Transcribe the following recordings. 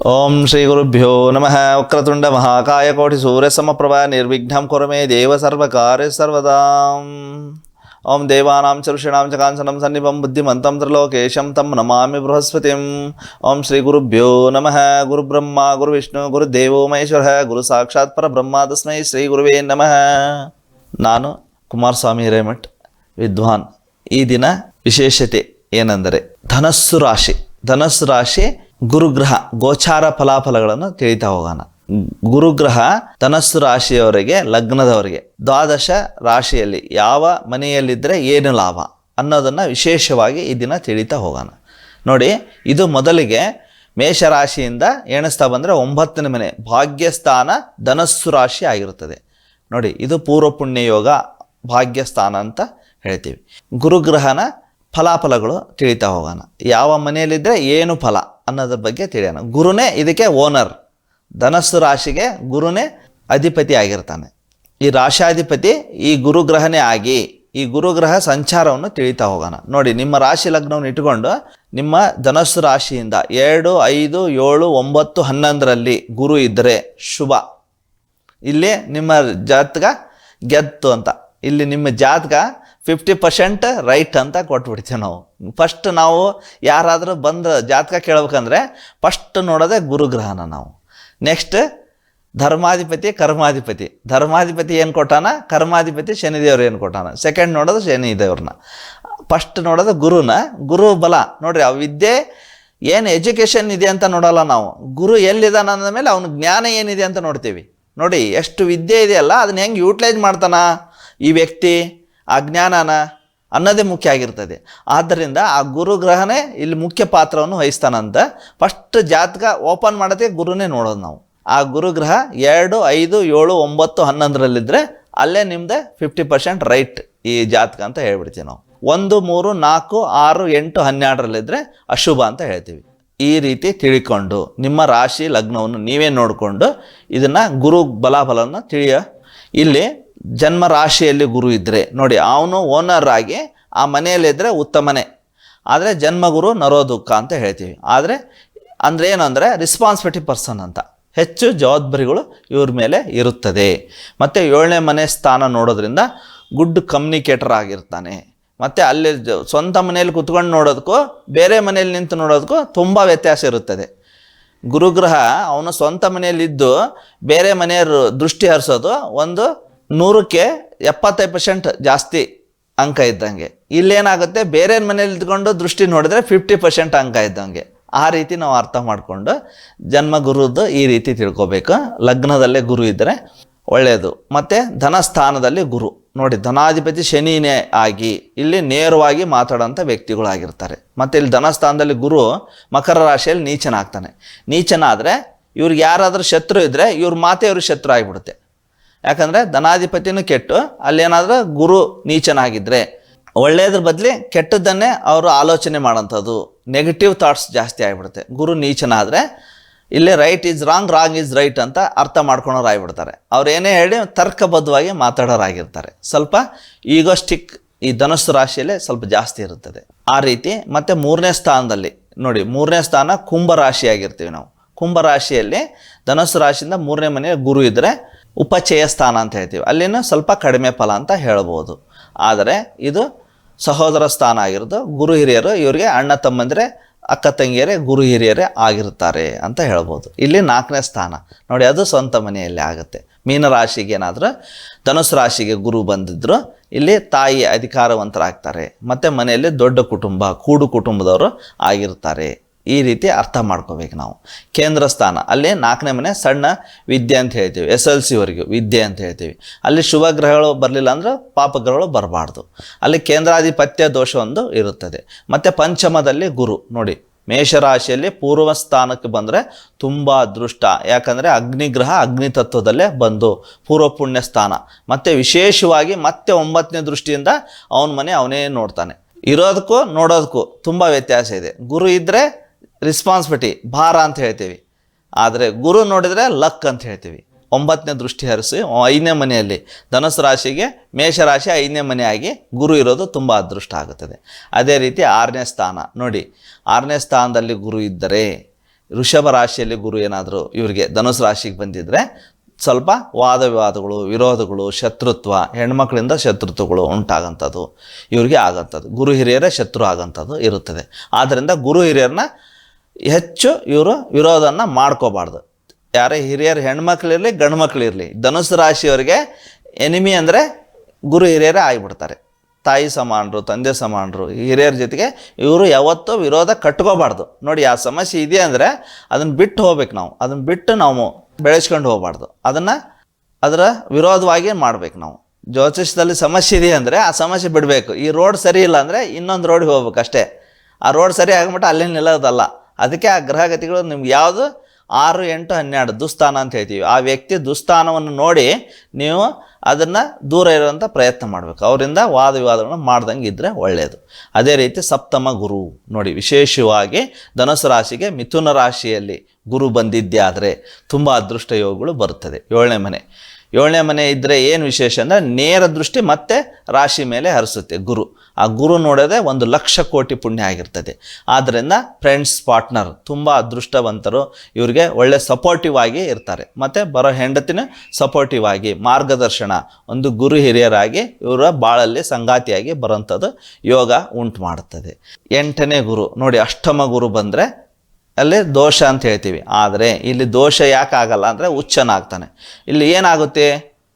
ಓಂ ಶ್ರೀ ಗುರುಭ್ಯೋ ನಮಃ. ವಕ್ರತುಂಡ ಮಹಾಕಾಯ ಕೋಟಿ ಸೂರ್ಯ ಸಮಪ್ರಭಾ ನಿರ್ವಿಘ್ನಂ ಕುರು ಮೇ ದೇವ ಸರ್ವಕಾರ್ಯ ಸರ್ವದಾ. ಓಂ ದೇವಾನಾಂ ಚ ಋಷೀಣಾಂ ಚ ಕಾಂಚನಂ ಸನ್ನಿಭಂ ಬುದ್ಧಿಮಂತಂ ತ್ರಿಲೋಕೇಶಂ ತಂ ನಮಾಮಿ ಬೃಹಸ್ಪತಿಂ. ಓಂ ಶ್ರೀ ಗುರುಭ್ಯೋ ನಮಃ. ಗುರುಬ್ರಹ್ಮ ಗುರುವಿಷ್ಣು ಗುರುದೇವೋ ಮಹೇಶ್ವರ ಗುರು ಸಾಕ್ಷಾತ್ ಪರಬ್ರಹ್ಮ ತಸ್ಮೈ ಶ್ರೀ ಗುರುವೇ ನಮಃ. ನಾನು ಕುಮಾರಸ್ವಾಮಿ ಹಿರೇಮಠ್, ವಿದ್ವಾನ್. ಈ ದಿನ ವಿಶೇಷತೆ ಏನೆಂದರೆ ಧನಸ್ಸು ರಾಶಿ ಗುರುಗ್ರಹ ಗೋಚಾರ ಫಲಾಫಲಗಳನ್ನು ತಿಳಿತಾ ಹೋಗೋಣ. ಗುರುಗ್ರಹ ಧನಸ್ಸು ರಾಶಿಯವರಿಗೆ, ಲಗ್ನದವರಿಗೆ ದ್ವಾದಶ ರಾಶಿಯಲ್ಲಿ ಯಾವ ಮನೆಯಲ್ಲಿದ್ದರೆ ಏನು ಲಾಭ ಅನ್ನೋದನ್ನು ವಿಶೇಷವಾಗಿ ಈ ದಿನ ತಿಳಿತಾ ಹೋಗೋಣ. ನೋಡಿ, ಇದು ಮೊದಲಿಗೆ ಮೇಷರಾಶಿಯಿಂದ ಎಣಿಸ್ತಾ ಬಂದರೆ 9ನೇ ಮನೆ ಭಾಗ್ಯಸ್ಥಾನ ಧನಸ್ಸು ರಾಶಿ ಆಗಿರುತ್ತದೆ. ನೋಡಿ, ಇದು ಪೂರ್ವ ಪುಣ್ಯ ಯೋಗ ಭಾಗ್ಯಸ್ಥಾನ ಅಂತ ಹೇಳ್ತೀವಿ. ಗುರುಗ್ರಹನ ಫಲಾಫಲಗಳು ತಿಳಿತಾ ಹೋಗೋಣ. ಯಾವ ಮನೆಯಲ್ಲಿದ್ದರೆ ಏನು ಫಲ ಅನ್ನೋದ್ರ ಬಗ್ಗೆ ತಿಳಿಯೋಣ. ಗುರುನೇ ಇದಕ್ಕೆ ಓನರ್. ಧನಸ್ಸು ರಾಶಿಗೆ ಗುರುನೇ ಅಧಿಪತಿ ಆಗಿರ್ತಾನೆ. ಈ ರಾಶಾಧಿಪತಿ ಈ ಗುರುಗ್ರಹನೇ ಆಗಿ ಈ ಗುರುಗ್ರಹ ಸಂಚಾರವನ್ನು ತಿಳಿತಾ ಹೋಗೋಣ. ನೋಡಿ, ನಿಮ್ಮ ರಾಶಿ ಲಗ್ನವನ್ನು ಇಟ್ಟುಕೊಂಡು ನಿಮ್ಮ ಧನಸ್ಸು ರಾಶಿಯಿಂದ 2, 5, 7, 9, 11ರಲ್ಲಿ ಗುರು ಇದ್ದರೆ ಶುಭ. ಇಲ್ಲಿ ನಿಮ್ಮ ಜಾತಕ ಗೆದ್ದು ಅಂತ, ಇಲ್ಲಿ ನಿಮ್ಮ ಜಾತಕ 50% ರೈಟ್ ಅಂತ ಕೊಟ್ಬಿಡ್ತೀವಿ ನಾವು. ಫಸ್ಟ್ ನಾವು ಯಾರಾದರೂ ಬಂದು ಜಾತಕ ಕೇಳ್ಬೇಕಂದ್ರೆ ಫಸ್ಟ್ ನೋಡೋದೇ ಗುರುಗ್ರಹನ ನಾವು. ನೆಕ್ಸ್ಟ್ ಧರ್ಮಾಧಿಪತಿ ಧರ್ಮಾಧಿಪತಿ ಏನು ಕೊಟ್ಟಾನ, ಕರ್ಮಾಧಿಪತಿ ಶನಿದೇವ್ರು ಏನು ಕೊಟ್ಟಾನ. ಸೆಕೆಂಡ್ ನೋಡೋದು ಶನಿದೇವ್ರನ್ನ. ಫಸ್ಟ್ ನೋಡೋದು ಗುರು ಬಲ. ನೋಡ್ರಿ, ಆ ವಿದ್ಯೆ ಏನು ಎಜುಕೇಷನ್ ಇದೆ ಅಂತ ನೋಡೋಲ್ಲ ನಾವು. ಗುರು ಎಲ್ಲಿದ್ದಾನ ಅಂದಮೇಲೆ ಅವನ ಜ್ಞಾನ ಏನಿದೆ ಅಂತ ನೋಡ್ತೀವಿ. ನೋಡಿ, ಎಷ್ಟು ವಿದ್ಯೆ ಇದೆಯಲ್ಲ ಅದನ್ನ ಹೆಂಗೆ ಯೂಟಿಲೈಸ್ ಮಾಡ್ತಾನ ಈ ವ್ಯಕ್ತಿ, ಆ ಜ್ಞಾನನ ಅನ್ನೋದೇ ಮುಖ್ಯ ಆಗಿರ್ತದೆ. ಆದ್ದರಿಂದ ಆ ಗುರುಗ್ರಹನೇ ಇಲ್ಲಿ ಮುಖ್ಯ ಪಾತ್ರವನ್ನು ವಹಿಸ್ತಾನಂತ ಫಸ್ಟ್ ಜಾತಕ ಓಪನ್ ಮಾಡೋದೇ ಗುರುನೇ ನೋಡೋದು ನಾವು. ಆ ಗುರುಗ್ರಹ 2, 5, 7, 9, 11ರಲ್ಲಿದ್ದರೆ ಅಲ್ಲೇ ನಿಮ್ಮದೇ 50% ರೈಟ್ ಈ ಜಾತಕ ಅಂತ ಹೇಳ್ಬಿಡ್ತೀವಿ ನಾವು. 1, 3, 4, 6, 8, 12ರಲ್ಲಿದ್ದರೆ ಅಶುಭ ಅಂತ ಹೇಳ್ತೀವಿ. ಈ ರೀತಿ ತಿಳ್ಕೊಂಡು ನಿಮ್ಮ ರಾಶಿ ಲಗ್ನವನ್ನು ನೀವೇ ನೋಡಿಕೊಂಡು ಇದನ್ನು ಗುರು ಬಲಾಫಲವನ್ನು ಇಲ್ಲಿ ಜನ್ಮ ರಾಶಿಯಲ್ಲಿ ಗುರು ಇದ್ದರೆ ನೋಡಿ, ಅವನು ಓನರ್ ಆಗಿ ಆ ಮನೆಯಲ್ಲಿದ್ದರೆ ಉತ್ತಮನೇ. ಆದರೆ ಜನ್ಮಗುರು ನರೋದುಃಖ ಅಂತ ಹೇಳ್ತೀವಿ. ಅಂದರೆ ಏನಂದರೆ ರೆಸ್ಪಾನ್ಸಿಬಿಲಿಟಿ ಪರ್ಸನ್ ಅಂತ, ಹೆಚ್ಚು ಜವಾಬ್ದಾರಿಗಳು ಇವ್ರ ಮೇಲೆ ಇರುತ್ತದೆ. ಮತ್ತು 7ನೇ ಮನೆ ಸ್ಥಾನ ನೋಡೋದ್ರಿಂದ ಗುಡ್ ಕಮ್ಯುನಿಕೇಟರ್ ಆಗಿರ್ತಾನೆ. ಮತ್ತು ಅಲ್ಲಿ ಸ್ವಂತ ಮನೆಯಲ್ಲಿ ಕುತ್ಕೊಂಡು ನೋಡೋದಕ್ಕೂ ಬೇರೆ ಮನೆಯಲ್ಲಿ ನಿಂತು ನೋಡೋದಕ್ಕೂ ತುಂಬ ವ್ಯತ್ಯಾಸ ಇರುತ್ತದೆ. ಗುರುಗ್ರಹ ಅವನು ಸ್ವಂತ ಮನೆಯಲ್ಲಿದ್ದು ಬೇರೆ ಮನೆಯವರು ದೃಷ್ಟಿ ಹರಿಸೋದು 100ಕ್ಕೆ 75% ಜಾಸ್ತಿ ಅಂಕ ಇದ್ದಂಗೆ. ಇಲ್ಲೇನಾಗುತ್ತೆ, ಬೇರೆ ಮನೇಲಿ ಇದ್ಕೊಂಡು ದೃಷ್ಟಿ ನೋಡಿದ್ರೆ 50% ಅಂಕ ಇದ್ದಂಗೆ. ಆ ರೀತಿ ನಾವು ಅರ್ಥ ಮಾಡಿಕೊಂಡು ಜನ್ಮ ಗುರುದ್ದು ಈ ರೀತಿ ತಿಳ್ಕೊಬೇಕು. ಲಗ್ನದಲ್ಲೇ ಗುರು ಇದ್ದರೆ ಒಳ್ಳೆಯದು. ಮತ್ತು ಧನಸ್ಥಾನದಲ್ಲಿ ಗುರು ನೋಡಿ, ಧನಾಧಿಪತಿ ಶನಿನೇ ಆಗಿ ಇಲ್ಲಿ ನೇರವಾಗಿ ಮಾತಾಡೋಂಥ ವ್ಯಕ್ತಿಗಳಾಗಿರ್ತಾರೆ. ಮತ್ತು ಇಲ್ಲಿ ಧನಸ್ಥಾನದಲ್ಲಿ ಗುರು ಮಕರ ರಾಶಿಯಲ್ಲಿ ನೀಚನಾಗ್ತಾನೆ. ನೀಚನಾದರೆ ಇವ್ರಿಗೆ ಯಾರಾದರೂ ಶತ್ರು ಇದ್ದರೆ ಇವ್ರ ಮಾತೆ ಇವ್ರಿಗೆ ಶತ್ರು ಆಗಿಬಿಡುತ್ತೆ. ಯಾಕಂದರೆ ಧನಾಧಿಪತಿನೂ ಕೆಟ್ಟು ಅಲ್ಲೇನಾದರೂ ಗುರು ನೀಚನಾಗಿದ್ದರೆ ಒಳ್ಳೆಯದ್ರ ಬದಲಿ ಕೆಟ್ಟದ್ದನ್ನೇ ಅವರು ಆಲೋಚನೆ ಮಾಡೋಂಥದ್ದು, ನೆಗೆಟಿವ್ ಥಾಟ್ಸ್ ಜಾಸ್ತಿ ಆಗಿಬಿಡುತ್ತೆ. ಗುರು ನೀಚನಾದರೆ ಇಲ್ಲಿ right is wrong, wrong is right ಅಂತ ಅರ್ಥ ಮಾಡ್ಕೊಳೋರು ಆಗಿಬಿಡ್ತಾರೆ. ಅವ್ರು ಏನೇ ಹೇಳಿ ತರ್ಕಬದ್ಧವಾಗಿ ಮಾತಾಡೋರಾಗಿರ್ತಾರೆ. ಸ್ವಲ್ಪ ಈಗೋಸ್ಟಿಕ್ ಈ ಧನಸ್ಸು ರಾಶಿಯಲ್ಲೇ ಸ್ವಲ್ಪ ಜಾಸ್ತಿ ಇರುತ್ತದೆ ಆ ರೀತಿ. ಮತ್ತು 3ನೇ ಸ್ಥಾನದಲ್ಲಿ ನೋಡಿ, 3ನೇ ಸ್ಥಾನ ಕುಂಭರಾಶಿಯಾಗಿರ್ತೀವಿ ನಾವು. ಕುಂಭರಾಶಿಯಲ್ಲಿ ಧನಸ್ಸು ರಾಶಿಯಿಂದ 3ನೇ ಮನೆಯ ಗುರು ಇದ್ದರೆ ಉಪಚಯ ಸ್ಥಾನ ಅಂತ ಹೇಳ್ತೀವಿ. ಅಲ್ಲಿನ ಸ್ವಲ್ಪ ಕಡಿಮೆ ಫಲ ಅಂತ ಹೇಳ್ಬೋದು. ಆದರೆ ಇದು ಸಹೋದರ ಸ್ಥಾನ ಆಗಿರೋದು. ಗುರು ಹಿರಿಯರು ಇವರಿಗೆ ಅಣ್ಣ ತಮ್ಮಂದರೆ, ಅಕ್ಕ ತಂಗಿಯರೇ ಗುರು ಹಿರಿಯರೇ ಆಗಿರ್ತಾರೆ ಅಂತ ಹೇಳ್ಬೋದು. ಇಲ್ಲಿ 4ನೇ ಸ್ಥಾನ ನೋಡಿ, ಅದು ಸ್ವಂತ ಮನೆಯಲ್ಲಿ ಆಗುತ್ತೆ. ಮೀನರಾಶಿಗೆ ಏನಾದರೂ ಧನುಸ್ಸು ರಾಶಿಗೆ ಗುರು ಬಂದಿದ್ದರು ಇಲ್ಲಿ ತಾಯಿ ಅಧಿಕಾರವಂತರಾಗ್ತಾರೆ. ಮತ್ತು ಮನೆಯಲ್ಲಿ ದೊಡ್ಡ ಕುಟುಂಬ, ಕೂಡು ಕುಟುಂಬದವರು ಆಗಿರ್ತಾರೆ. ಈ ರೀತಿ ಅರ್ಥ ಮಾಡ್ಕೋಬೇಕು ನಾವು. ಕೇಂದ್ರ ಸ್ಥಾನ ಅಲ್ಲಿ 4ನೇ ಮನೆ ಸಣ್ಣ ವಿದ್ಯೆ ಅಂತ ಹೇಳ್ತೀವಿ. SLCವರೆಗೂ ವಿದ್ಯೆ ಅಂತ ಹೇಳ್ತೀವಿ. ಅಲ್ಲಿ ಶುಭ ಗ್ರಹಗಳು ಬರಲಿಲ್ಲ ಅಂದ್ರೆ ಪಾಪಗ್ರಹಗಳು ಬರಬಾರ್ದು. ಅಲ್ಲಿ ಕೇಂದ್ರಾಧಿಪತ್ಯ ದೋಷ ಒಂದು ಇರುತ್ತದೆ. ಮತ್ತು ಪಂಚಮದಲ್ಲಿ ಗುರು ನೋಡಿ, ಮೇಷರಾಶಿಯಲ್ಲಿ ಪೂರ್ವ ಸ್ಥಾನಕ್ಕೆ ಬಂದರೆ ತುಂಬ ಅದೃಷ್ಟ. ಯಾಕಂದರೆ ಅಗ್ನಿಗ್ರಹ ಅಗ್ನಿ ತತ್ವದಲ್ಲೇ ಬಂದು ಪೂರ್ವ ಪುಣ್ಯ ಸ್ಥಾನ. ಮತ್ತು ವಿಶೇಷವಾಗಿ ಮತ್ತೆ 9ನೇ ದೃಷ್ಟಿಯಿಂದ ಅವನ ಮನೆ ಅವನೇ ನೋಡ್ತಾನೆ. ಇರೋದಕ್ಕೂ ನೋಡೋದಕ್ಕೂ ತುಂಬ ವ್ಯತ್ಯಾಸ ಇದೆ. ಗುರು ಇದ್ದರೆ ರೆಸ್ಪಾನ್ಸಿಬಿಲಿಟಿ ಭಾರ ಅಂತ ಹೇಳ್ತೀವಿ. ಆದರೆ ಗುರು ನೋಡಿದರೆ ಲಕ್ ಅಂತ ಹೇಳ್ತೀವಿ. 9ನೇ ದೃಷ್ಟಿ ಹರಿಸಿ 5ನೇ ಮನೆಯಲ್ಲಿ ಧನುಸ್ಸು ರಾಶಿಗೆ ಮೇಷರಾಶಿ 5ನೇ ಮನೆಯಾಗಿ ಗುರು ಇರೋದು ತುಂಬ ಅದೃಷ್ಟ ಆಗುತ್ತದೆ. ಅದೇ ರೀತಿ 6ನೇ ಸ್ಥಾನ ನೋಡಿ, 6ನೇ ಸ್ಥಾನದಲ್ಲಿ ಗುರು ಇದ್ದರೆ ವೃಷಭ ರಾಶಿಯಲ್ಲಿ ಗುರು ಏನಾದರೂ ಇವರಿಗೆ ಧನುಸು ರಾಶಿಗೆ ಬಂದಿದ್ದರೆ ಸ್ವಲ್ಪ ವಾದ ವಿವಾದಗಳು, ವಿರೋಧಗಳು, ಶತ್ರುತ್ವ, ಹೆಣ್ಮಕ್ಳಿಂದ ಶತ್ರುತ್ವಗಳು ಉಂಟಾಗಂಥದ್ದು ಇವರಿಗೆ ಆಗೋಂಥದ್ದು, ಗುರು ಹಿರಿಯರೇ ಶತ್ರು ಆಗೋಂಥದ್ದು ಇರುತ್ತದೆ. ಆದ್ದರಿಂದ ಗುರು ಹಿರಿಯರನ್ನ ಹೆಚ್ಚು ಇವರು ವಿರೋಧನ ಮಾಡ್ಕೋಬಾರ್ದು. ಯಾರೇ ಹಿರಿಯರು ಹೆಣ್ಮಕ್ಳಿರಲಿ ಗಂಡು ಮಕ್ಕಳಿರಲಿ, ಧನುಸು ರಾಶಿಯವರಿಗೆ ಎನಿಮಿ ಅಂದರೆ ಗುರು ಹಿರಿಯರೇ ಆಗಿಬಿಡ್ತಾರೆ. ತಾಯಿ ಸಮಾನರು, ತಂದೆ ಸಮಾನರು, ಹಿರಿಯರ ಜೊತೆಗೆ ಇವರು ಯಾವತ್ತೂ ವಿರೋಧ ಕಟ್ಕೋಬಾರ್ದು. ನೋಡಿ, ಆ ಸಮಸ್ಯೆ ಇದೆ ಅಂದರೆ ಅದನ್ನು ಬಿಟ್ಟು ಹೋಗ್ಬೇಕು. ಅದನ್ನು ಬಿಟ್ಟು ನಾವು ಬೆಳೆಸ್ಕೊಂಡು ಹೋಗಬಾರ್ದು. ಅದರ ವಿರೋಧವಾಗಿ ಮಾಡ್ಬೇಕು. ಜ್ಯೋತಿಷದಲ್ಲಿ ಸಮಸ್ಯೆ ಇದೆ ಅಂದರೆ ಆ ಸಮಸ್ಯೆ ಬಿಡಬೇಕು. ಈ ರೋಡ್ ಸರಿ ಇಲ್ಲ ಅಂದರೆ ಇನ್ನೊಂದು ರೋಡಿಗೆ ಹೋಗ್ಬೇಕು ಅಷ್ಟೇ. ಆ ರೋಡ್ ಸರಿ ಆಗಿಬಿಟ್ಟು ಅಲ್ಲೇ ನಿಲ್ಲೋದಲ್ಲ. ಅದಕ್ಕೆ ಆ ಗ್ರಹಗತಿಗಳು ನಿಮ್ಗೆ ಯಾವುದು 6, 8, 12 ದುಸ್ಥಾನ ಅಂತ ಹೇಳ್ತೀವಿ. ಆ ವ್ಯಕ್ತಿ ದುಸ್ಥಾನವನ್ನು ನೋಡಿ ನೀವು ಅದನ್ನು ದೂರ ಇರೋಂಥ ಪ್ರಯತ್ನ ಮಾಡಬೇಕು. ಅವರಿಂದ ವಾದ ವಿವಾದಗಳನ್ನು ಮಾಡ್ದಂಗೆ ಇದ್ದರೆ ಒಳ್ಳೆಯದು. ಅದೇ ರೀತಿ ಸಪ್ತಮ ಗುರು ನೋಡಿ, ವಿಶೇಷವಾಗಿ ಧನುಸು ರಾಶಿಗೆ ಮಿಥುನ ರಾಶಿಯಲ್ಲಿ ಗುರು ಬಂದಿದ್ದೇ ಆದರೆ ತುಂಬ ಅದೃಷ್ಟ ಯೋಗಗಳು ಬರುತ್ತದೆ. 7ನೇ ಮನೆ ಇದ್ದರೆ ಏನು ವಿಶೇಷ ಅಂದರೆ ನೇರ ದೃಷ್ಟಿ ಮತ್ತೆ ರಾಶಿ ಮೇಲೆ ಹರಿಸುತ್ತೆ ಗುರು. ಆ ಗುರು ನೋಡೋದೇ 1,00,000 ಕೋಟಿ ಪುಣ್ಯ ಆಗಿರ್ತದೆ. ಆದ್ದರಿಂದ ಫ್ರೆಂಡ್ಸ್, ಪಾರ್ಟ್ನರ್ ತುಂಬ ಅದೃಷ್ಟವಂತರು, ಇವರಿಗೆ ಒಳ್ಳೆ ಸಪೋರ್ಟಿವ್ ಆಗಿ ಇರ್ತಾರೆ. ಮತ್ತು ಬರೋ ಹೆಂಡತಿನ ಸಪೋರ್ಟಿವ್ ಆಗಿ ಮಾರ್ಗದರ್ಶನ, ಒಂದು ಗುರು ಹಿರಿಯರಾಗಿ ಇವರ ಬಾಳಲ್ಲಿ ಸಂಗಾತಿಯಾಗಿ ಬರೋಂಥದ್ದು ಯೋಗ ಉಂಟು ಮಾಡುತ್ತದೆ. 8ನೇ ಗುರು ನೋಡಿ, ಅಷ್ಟಮ ಗುರು ಬಂದರೆ ಅಲ್ಲಿ ದೋಷ ಅಂತ ಹೇಳ್ತೀವಿ. ಆದರೆ ಇಲ್ಲಿ ದೋಷ ಯಾಕೆ ಆಗಲ್ಲ ಅಂದರೆ ಉಚ್ಚನಾಗ್ತಾನೆ. ಇಲ್ಲಿ ಏನಾಗುತ್ತೆ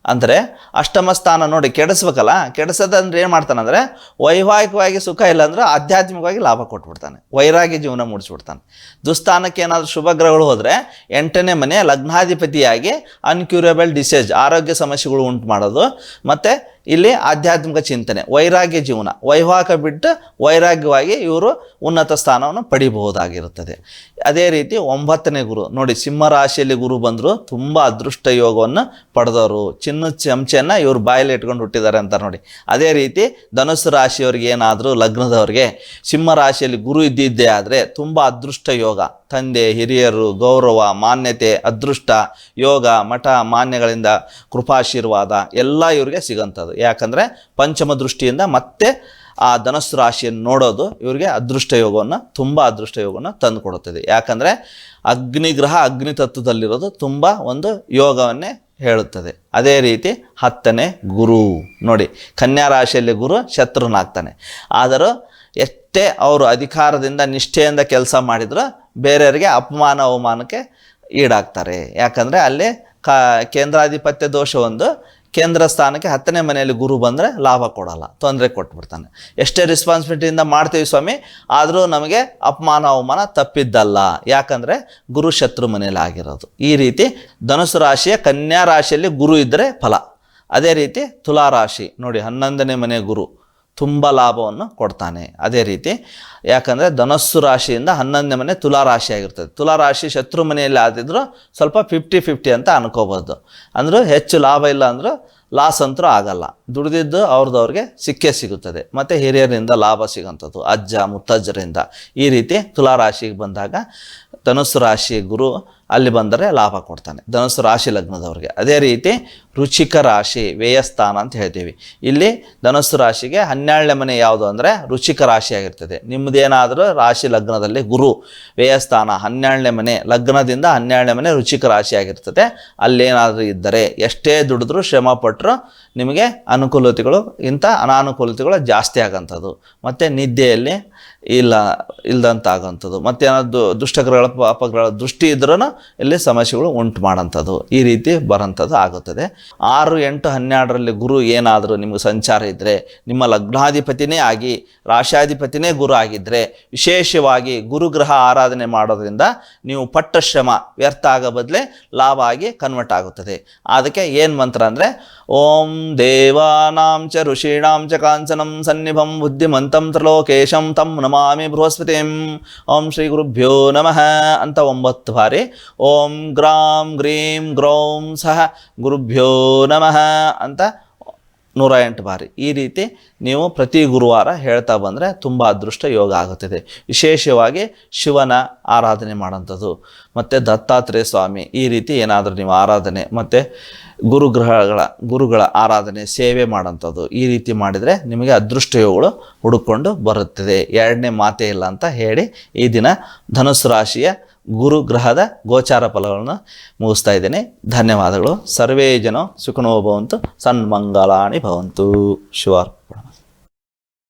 ಅಂದರೆ ಅಷ್ಟಮ ಸ್ಥಾನ ನೋಡಿ ಕೆಡಿಸ್ಬೇಕಲ್ಲ. ಕೆಡಿಸೋದಂದ್ರೆ ಏನು ಮಾಡ್ತಾನೆ ಅಂದರೆ ವೈವಾಹಿಕವಾಗಿ ಸುಖ ಇಲ್ಲ ಅಂದರೆ ಆಧ್ಯಾತ್ಮಿಕವಾಗಿ ಲಾಭ ಕೊಟ್ಬಿಡ್ತಾನೆ, ವೈರಾಗ್ಯ ಜೀವನ ಮೂಡಿಸ್ಬಿಡ್ತಾನೆ. ದುಸ್ಥಾನಕ್ಕೆ ಏನಾದರೂ ಶುಭ ಗ್ರಹಗಳು ಹೋದರೆ 8ನೇ ಮನೆ ಲಗ್ನಾಧಿಪತಿಯಾಗಿ ಅನ್ಕ್ಯೂರಬಲ್ ಡಿಸೀಸ್, ಆರೋಗ್ಯ ಸಮಸ್ಯೆಗಳು ಉಂಟು ಮಾಡೋದು. ಮತ್ತು ಇಲ್ಲಿ ಆಧ್ಯಾತ್ಮಿಕ ಚಿಂತನೆ, ವೈರಾಗ್ಯ ಜೀವನ, ವೈವಾಹಿಕ ಬಿಟ್ಟು ವೈರಾಗ್ಯವಾಗಿ ಇವರು ಉನ್ನತ ಸ್ಥಾನವನ್ನು ಪಡಿಬಹುದಾಗಿರುತ್ತದೆ. ಅದೇ ರೀತಿ 9ನೇ ಗುರು ನೋಡಿ, ಸಿಂಹ ರಾಶಿಯಲ್ಲಿ ಗುರು ಬಂದರು ತುಂಬ ಅದೃಷ್ಟ ಯೋಗವನ್ನು ಪಡೆದವರು. ಚಿನ್ನದ ಚಮಚೆಯನ್ನು ಇವರು ಬಾಯಲ್ಲಿ ಇಟ್ಕೊಂಡು ಹುಟ್ಟಿದ್ದಾರೆ ಅಂತ ನೋಡಿ. ಅದೇ ರೀತಿ ಧನುಸು ರಾಶಿಯವ್ರಿಗೆ ಏನಾದರೂ ಲಗ್ನದವ್ರಿಗೆ ಸಿಂಹ ರಾಶಿಯಲ್ಲಿ ಗುರು ಇದ್ದಿದ್ದೇ ಆದರೆ ತುಂಬ ಅದೃಷ್ಟ ಯೋಗ, ತಂದೆ ಹಿರಿಯರು ಗೌರವ ಮಾನ್ಯತೆ ಅದೃಷ್ಟ ಯೋಗ ಮಠ ಮಾನ್ಯಗಳಿಂದ ಕೃಪಾಶೀರ್ವಾದ ಎಲ್ಲ ಇವರಿಗೆ ಸಿಗೋಂಥದ್ದು. ಯಾಕಂದರೆ ಪಂಚಮ ದೃಷ್ಟಿಯಿಂದ ಮತ್ತೆ ಆ ಧನುಸ್ಸು ರಾಶಿಯನ್ನು ನೋಡೋದು ಇವರಿಗೆ ಅದೃಷ್ಟ ಯೋಗವನ್ನು, ತುಂಬ ಅದೃಷ್ಟ ಯೋಗವನ್ನು ತಂದು ಕೊಡುತ್ತದೆ. ಯಾಕಂದರೆ ಅಗ್ನಿಗ್ರಹ ಅಗ್ನಿ ತತ್ವದಲ್ಲಿರೋದು ತುಂಬ ಒಂದು ಯೋಗವನ್ನೇ ಹೇಳುತ್ತದೆ. ಅದೇ ರೀತಿ 10ನೇ ಗುರು ನೋಡಿ, ಕನ್ಯಾ ರಾಶಿಯಲ್ಲಿ ಗುರು ಶತ್ರುನಾಗ್ತಾನೆ. ಆದರೂ ಎಷ್ಟೇ ಅವರು ಅಧಿಕಾರದಿಂದ ನಿಷ್ಠೆಯಿಂದ ಕೆಲಸ ಮಾಡಿದರೂ ಬೇರೆಯವರಿಗೆ ಅಪಮಾನ ಅವಮಾನಕ್ಕೆ ಈಡಾಗ್ತಾರೆ. ಯಾಕಂದರೆ ಅಲ್ಲಿ ಕೇಂದ್ರಾಧಿಪತ್ಯ ದೋಷ ಒಂದು, ಕೇಂದ್ರ ಸ್ಥಾನಕ್ಕೆ 10ನೇ ಮನೆಯಲ್ಲಿ ಗುರು ಬಂದರೆ ಲಾಭ ಕೊಡಲ್ಲ, ತೊಂದರೆ ಕೊಟ್ಬಿಡ್ತಾನೆ. ಎಷ್ಟೇ ರೆಸ್ಪಾನ್ಸಿಬಿಲಿಟಿಯಿಂದ ಮಾಡ್ತೀವಿ ಸ್ವಾಮಿ, ಆದರೂ ನಮಗೆ ಅಪಮಾನ ಅವಮಾನ ತಪ್ಪಿದ್ದಲ್ಲ. ಯಾಕಂದರೆ ಗುರು ಶತ್ರು ಮನೆಯಲ್ಲಿ ಆಗಿರೋದು. ಈ ರೀತಿ ಧನುಸು ರಾಶಿಯ ಕನ್ಯಾ ರಾಶಿಯಲ್ಲಿ ಗುರು ಇದ್ದರೆ ಫಲ. ಅದೇ ರೀತಿ ತುಲಾ ರಾಶಿ ನೋಡಿ, 11ನೇ ಮನೆ ಗುರು ತುಂಬ ಲಾಭವನ್ನು ಕೊಡ್ತಾನೆ. ಅದೇ ರೀತಿ ಯಾಕಂದರೆ ಧನಸ್ಸು ರಾಶಿಯಿಂದ 11ನೇ ಮನೆ ತುಲಾ ರಾಶಿ ಆಗಿರ್ತದೆ. ತುಲಾ ರಾಶಿ ಶತ್ರು ಮನೆಯಲ್ಲಿ ಆದಿದ್ರು ಸ್ವಲ್ಪ 50-50 ಅಂತ ಅನ್ಕೋಬೋದು. ಅಂದರೂ ಹೆಚ್ಚು ಲಾಭ ಇಲ್ಲ ಅಂದರೂ ಲಾಸ್ ಅಂತೂ ಆಗಲ್ಲ. ದುಡಿದಿದ್ದು ಅವ್ರದವ್ರಿಗೆ ಸಿಕ್ಕೇ ಸಿಗುತ್ತದೆ. ಮತ್ತು ಹಿರಿಯರಿಂದ ಲಾಭ ಸಿಗೋಂಥದ್ದು, ಅಜ್ಜ ಮುತ್ತಜ್ಜರಿಂದ. ಈ ರೀತಿ ತುಲಾ ರಾಶಿಗೆ ಬಂದಾಗ ಧನುಸ್ಸು ರಾಶಿ ಗುರು ಅಲ್ಲಿ ಬಂದರೆ ಲಾಭ ಕೊಡ್ತಾನೆ, ಧನುಸ್ಸು ರಾಶಿ ಲಗ್ನದವ್ರಿಗೆ. ಅದೇ ರೀತಿ ರುಚಿಕ ರಾಶಿ ವ್ಯಯಸ್ಥಾನ ಅಂತ ಹೇಳ್ತೀವಿ. ಇಲ್ಲಿ ಧನುಸ್ಸು ರಾಶಿಗೆ 12ನೇ ಮನೆ ಯಾವುದು ಅಂದರೆ ರುಚಿಕ ರಾಶಿ ಆಗಿರ್ತದೆ. ನಿಮ್ಮದೇನಾದರೂ ರಾಶಿ ಲಗ್ನದಲ್ಲಿ ಗುರು ವ್ಯಯಸ್ಥಾನ 12ನೇ ಮನೆ, ಲಗ್ನದಿಂದ 12ನೇ ಮನೆ ರುಚಿಕ ರಾಶಿ ಆಗಿರ್ತದೆ. ಅಲ್ಲೇನಾದರೂ ಇದ್ದರೆ ಎಷ್ಟೇ ದುಡಿದ್ರೂ ಶ್ರಮ ಪಟ್ಟರು ನಿಮಗೆ ಅನುಕೂಲತೆಗಳು ಇಂಥ ಅನಾನುಕೂಲತೆಗಳು ಜಾಸ್ತಿ ಆಗೋಂಥದ್ದು. ಮತ್ತು ನಿದ್ದೆಯಲ್ಲಿ ಇಲ್ಲದಂತ ಆಗೋಂಥದ್ದು. ಮತ್ತೇನಾದ್ರು ದುಷ್ಟಗ್ರಹಗಳ ಪಾಪಗ್ರಹಗಳ ದೃಷ್ಟಿ ಇದ್ರೂ ಇಲ್ಲಿ ಸಮಸ್ಯೆಗಳು ಉಂಟು ಮಾಡೋಂಥದ್ದು. ಈ ರೀತಿ ಬರೋಂಥದ್ದು ಆಗುತ್ತದೆ. 6, 8, 12ರಲ್ಲಿ ಗುರು ಏನಾದರೂ ನಿಮಗೆ ಸಂಚಾರ ಇದ್ದರೆ, ನಿಮ್ಮ ಲಗ್ನಾಧಿಪತಿನೇ ಆಗಿ ರಾಶಾಧಿಪತಿನೇ ಗುರು ಆಗಿದ್ದರೆ, ವಿಶೇಷವಾಗಿ ಗುರುಗ್ರಹ ಆರಾಧನೆ ಮಾಡೋದ್ರಿಂದ ನೀವು ಪಟ್ಟ ಶ್ರಮ ವ್ಯರ್ಥ ಆಗೋ ಬದಲೇ ಲಾಭ ಆಗಿ ಕನ್ವರ್ಟ್ ಆಗುತ್ತದೆ. ಅದಕ್ಕೆ ಏನು ಮಂತ್ರ ಅಂದರೆ ಓಂ ದೇವಾನಾಂ ಚ ಋಷೀಣಾಂ ಚ ಕಾಂಚನಂ ಸನ್ನಿಭಂ ಬುದ್ಧಿಮಂತಂ ತ್ರಿಲೋಕೇಶಂ ತಂ ನಮಾಮಿ ಬೃಹಸ್ಪತಿಂ. ಓಂ ಶ್ರೀ ಗುರುಭ್ಯೋ ನಮಃ ಅಂತ 9 ಬಾರಿ, ಓಂ ಗ್ರಾಂ ಗ್ರೀಂ ಗ್ರೌಂ ಸಹ ಗುರುಭ್ಯೋ ನಮಃ ಅಂತ 108 ಬಾರಿ. ಈ ರೀತಿ ನೀವು ಪ್ರತಿ ಗುರುವಾರ ಹೇಳ್ತಾ ಬಂದರೆ ತುಂಬ ಅದೃಷ್ಟ ಯೋಗ ಆಗುತ್ತದೆ. ವಿಶೇಷವಾಗಿ ಶಿವನ ಆರಾಧನೆ ಮಾಡೋಂಥದ್ದು, ಮತ್ತು ದತ್ತಾತ್ರೇಯ ಸ್ವಾಮಿ, ಈ ರೀತಿ ಏನಾದರೂ ನೀವು ಆರಾಧನೆ ಮತ್ತು ಗುರುಗಳ ಆರಾಧನೆ ಸೇವೆ ಮಾಡೋಂಥದ್ದು, ಈ ರೀತಿ ಮಾಡಿದರೆ ನಿಮಗೆ ಅದೃಷ್ಟ ಯೋಗಗಳು ಹುಡುಕೊಂಡು ಬರುತ್ತದೆ. 2ನೇ ಮಾತೇ ಇಲ್ಲ ಅಂತ ಹೇಳಿ ಈ ದಿನ ಧನುಸ್ಸು ರಾಶಿಯ ಗುರುಗ್ರಹದ ಗೋಚಾರ ಫಲಗಳನ್ನು ಮುಗಿಸ್ತಾ ಇದ್ದೇನೆ. ಧನ್ಯವಾದಗಳು. ಸರ್ವೇ ಜನ ಸುಖನೋ ಭವಂತು, ಸನ್ಮಂಗಲಾನಿ ಭವಂತು. ಶಿವಾರ್ಪಣ.